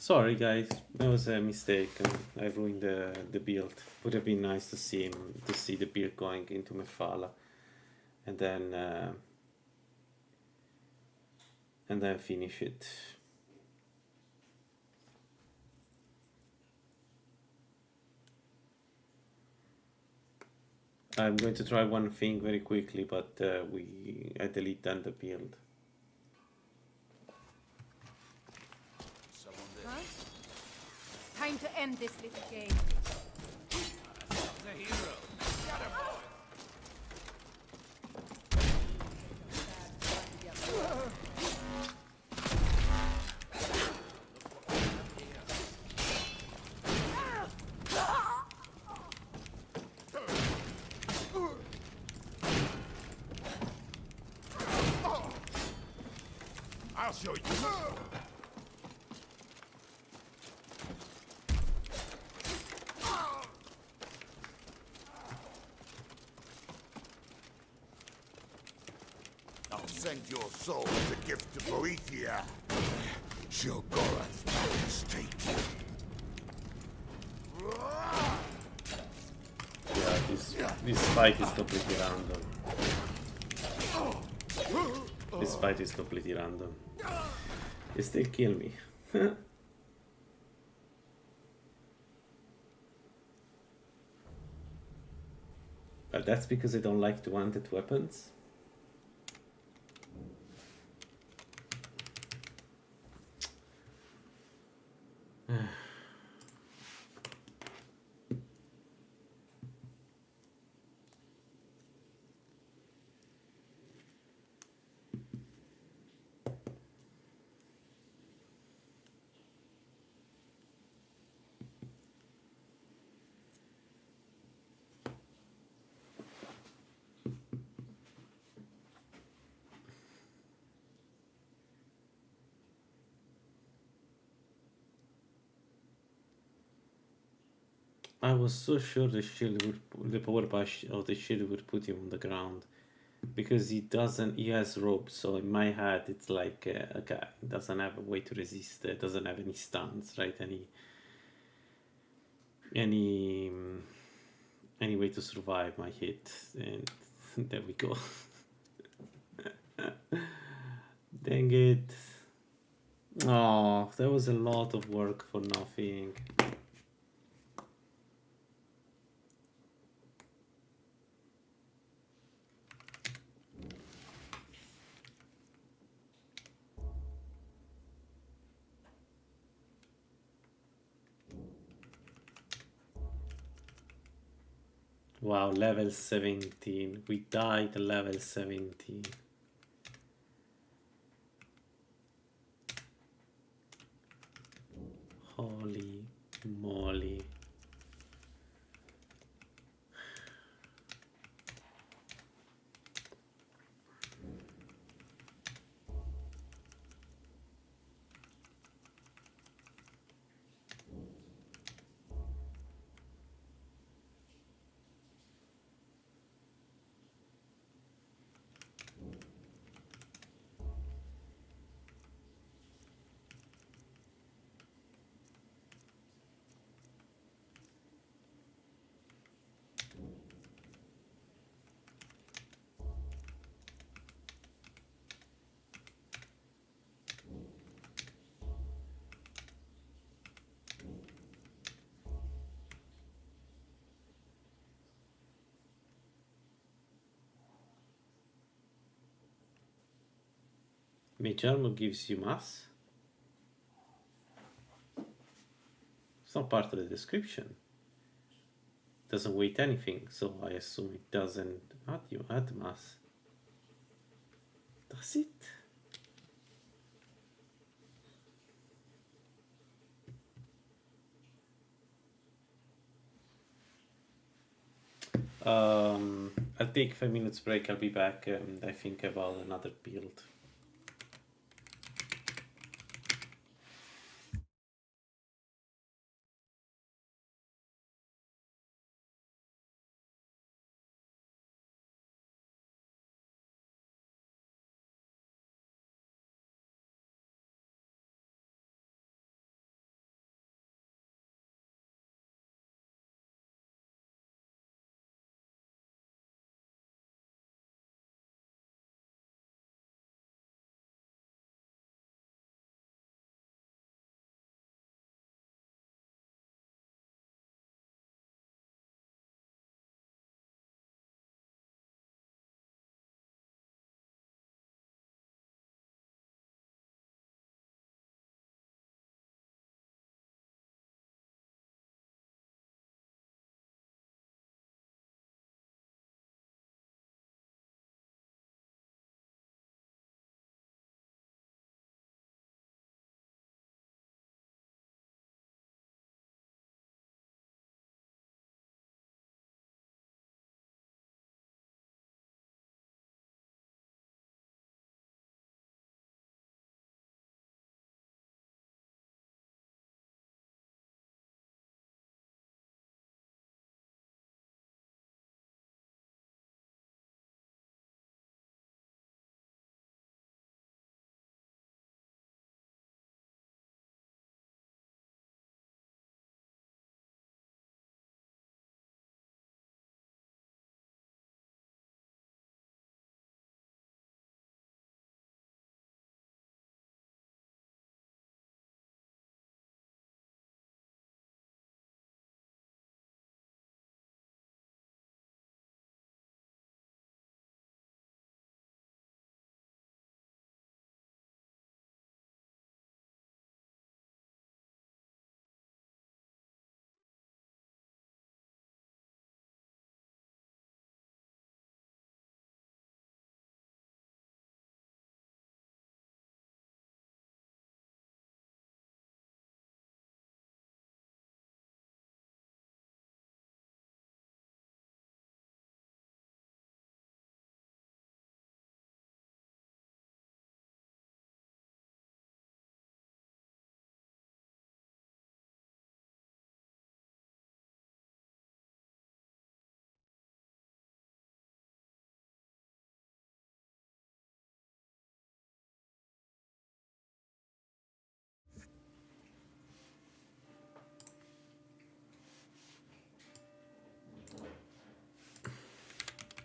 Speaker 1: Sorry guys, that was a mistake. I ruined the build. Would have been nice to see the build going into Mephala, and then finish it. I'm going to try one thing very quickly, but I delete then the build.
Speaker 2: Huh? Time to end this little game.
Speaker 7: The hero. Got a boy. I'll show you. I'll send your soul as a gift to Boethia. Show Gorath mistake.
Speaker 1: Yeah, this fight is completely random. This fight is completely random. They still kill me. But that's because I don't like two-handed weapons. I was so sure the power bash of the shield would put him on the ground. Because he has rope, so in my head it's like, okay, doesn't have a way to resist, doesn't have any stuns, right? Any any way to survive my hit, and there we go. Dang it. Oh, that was a lot of work for nothing. Wow, level 17. We died level 17. Holy moly. Mage armor gives you mass? It's not part of the description. Doesn't weight anything, so I assume it doesn't add mass. Does it? I'll take 5 minutes break, I'll be back and I think about another build.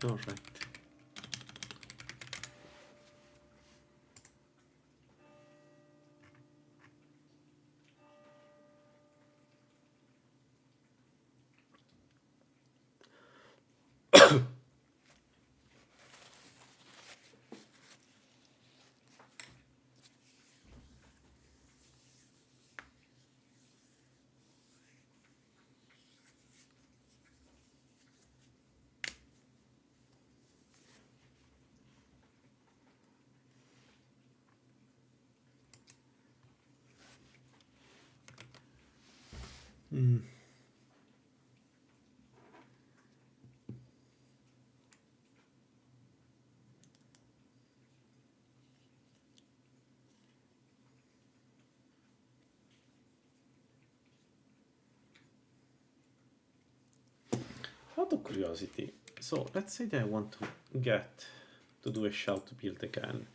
Speaker 1: All right. Out of curiosity, so let's say that I want to get to do a shout build again.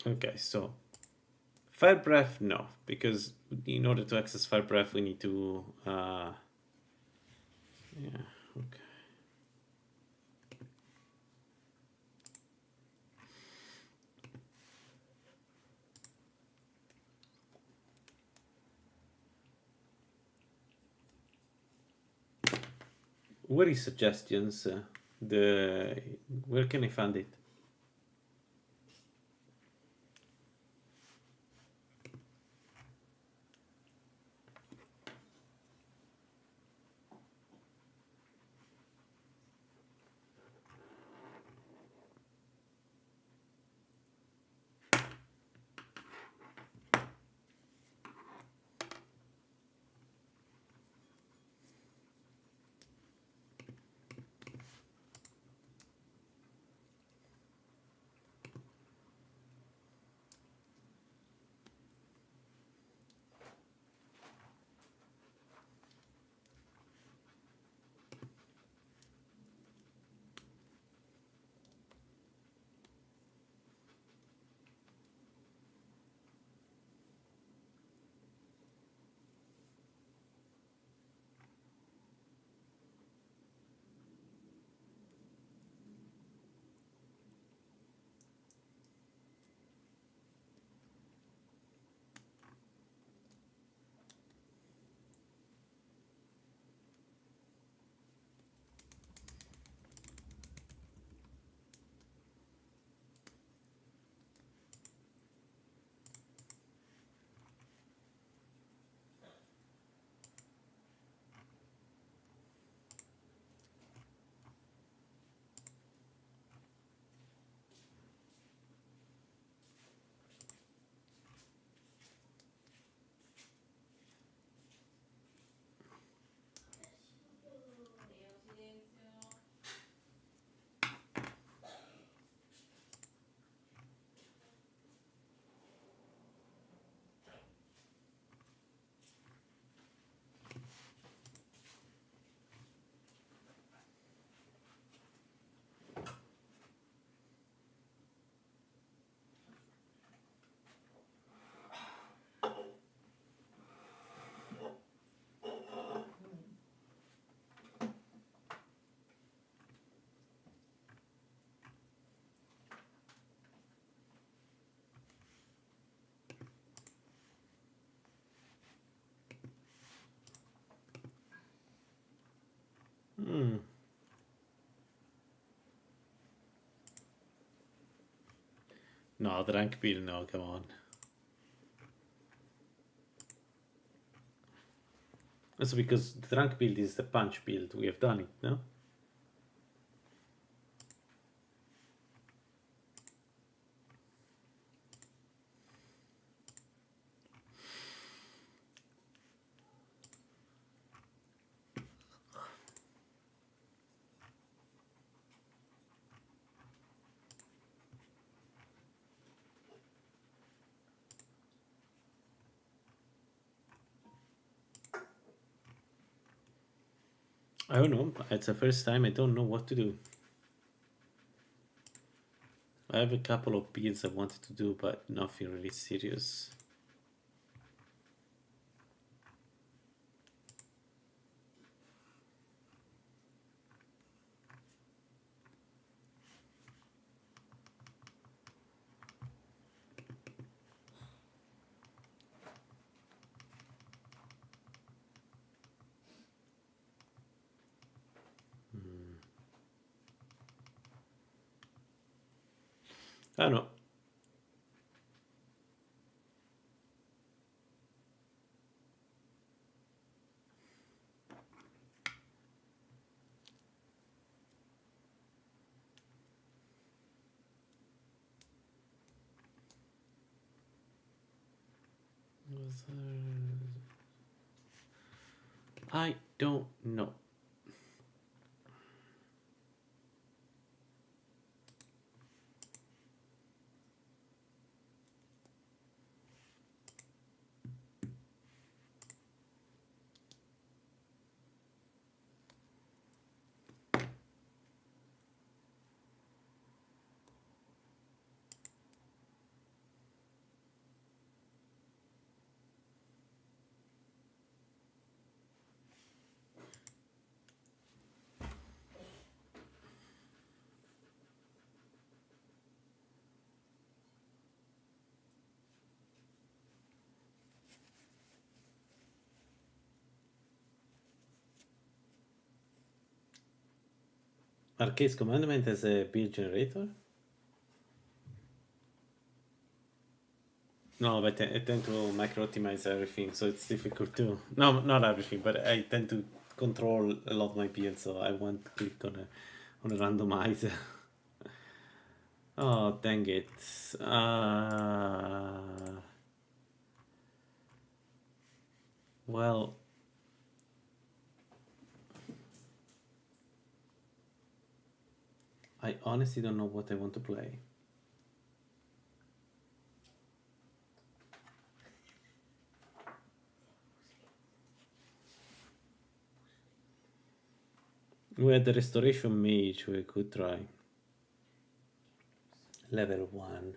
Speaker 1: Okay, so fire breath, no, because in order to access fire breath, we need to. Yeah, okay. What is suggestions? Where can I find it? No, the rank build, no, come on. That's because the rank build is the punch build. We have done it, no? I don't know. It's the first time I don't know what to do. I have a couple of builds I wanted to do, but nothing really serious. I don't know. I don't know. Arcade's commandment as a build generator? No, but I tend to macro optimize everything, so it's difficult to. No, not everything, but I tend to control a lot of my builds, so I want to click on a randomizer. Oh, dang it. Well. I honestly don't know what I want to play. We had the restoration mage we could try. Level 1.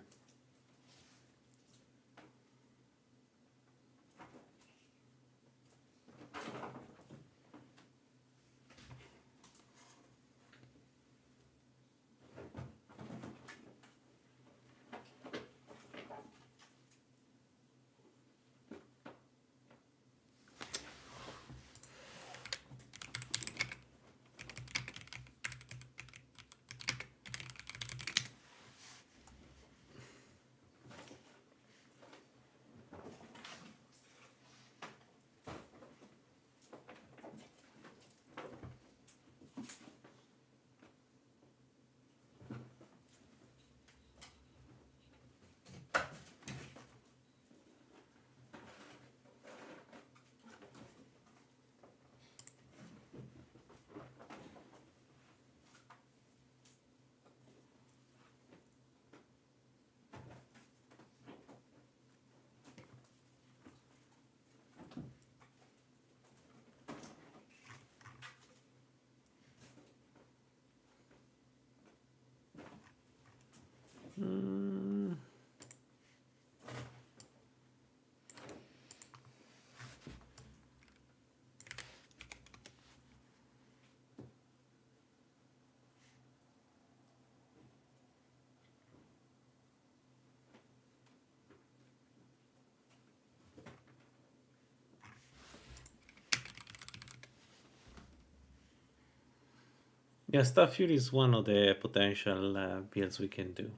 Speaker 1: Yeah, Staff Fury is one of the potential builds we can do.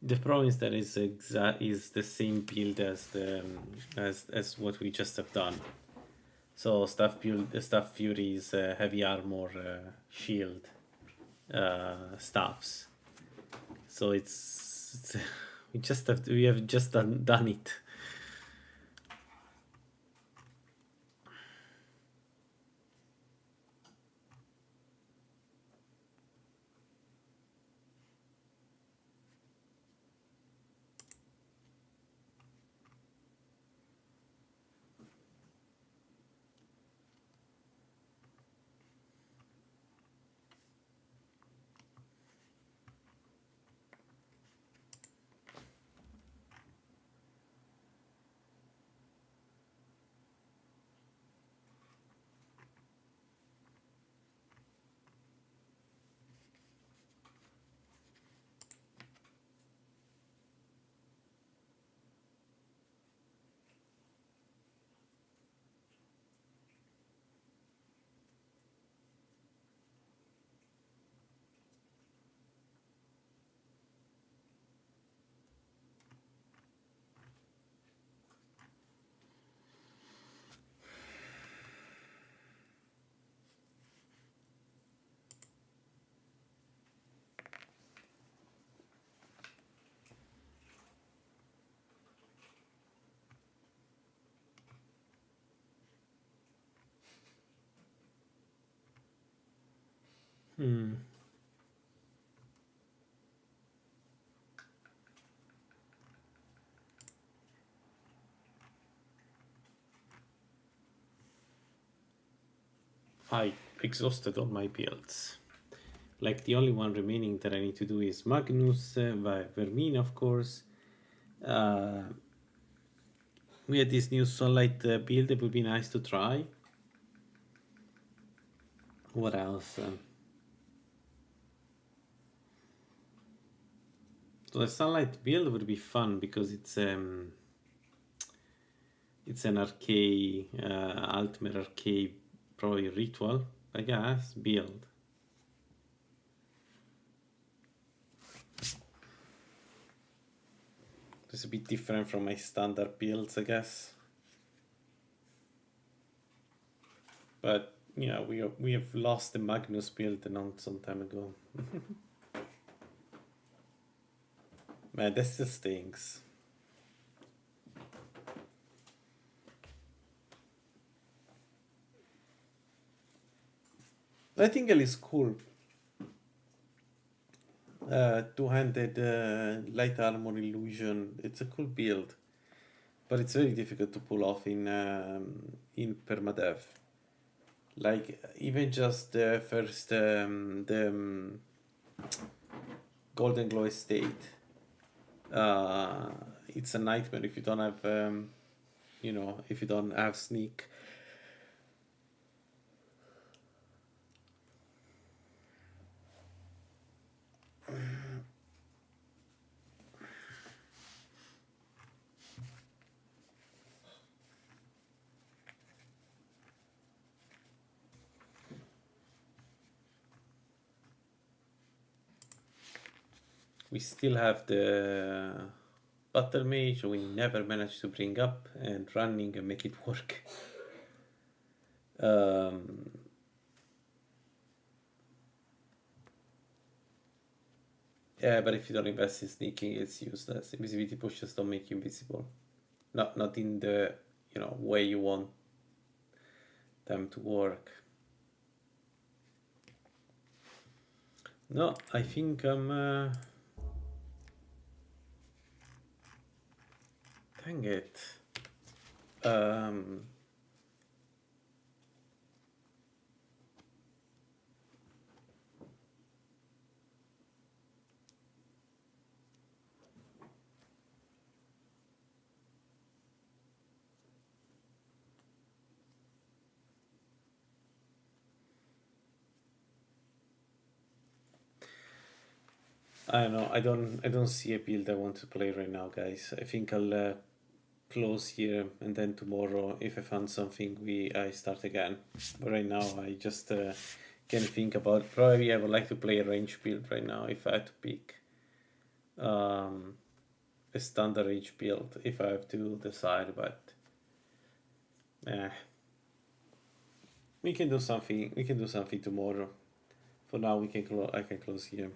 Speaker 1: The problem is that it's is the same build as the as what we just have done. So Staff Fury is heavy armor, shield, staffs. So it's we have just done it. Hmm. I exhausted all my builds. Like the only one remaining that I need to do is Magnus, Vermin, of course. We had this new Sunlight build that would be nice to try. What else? So the Sunlight build would be fun because it's an arcade, ultimate arcade, probably ritual, I guess, build. It's a bit different from my standard builds, I guess. But yeah, we have lost the Magnus build some time ago. Man, that still stinks. Nightingale is cool. Two-handed light armor illusion. It's a cool build, but it's very difficult to pull off in permadeath. Like even just the first Golden Glow estate. It's a nightmare if you don't have if you don't have sneak. We still have the Battle Mage we never managed to bring up and running and make it work. Yeah, but if you don't invest in sneaking, it's useless. Invisibility pushes don't make you invisible. Not in the way you want them to work. No, I think I'm dang it. I don't know. I don't see a build I want to play right now, guys. I think I'll close here and then tomorrow, if I find something, I start again. But right now, I just can think about. Probably I would like to play a range build right now if I had to pick a standard range build if I have to decide. But we can do something. We can do something tomorrow. For now, I can close here.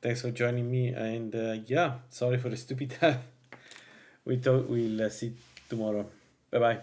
Speaker 1: Thanks for joining me, and yeah, sorry for the stupid time. We'll see tomorrow. Bye bye.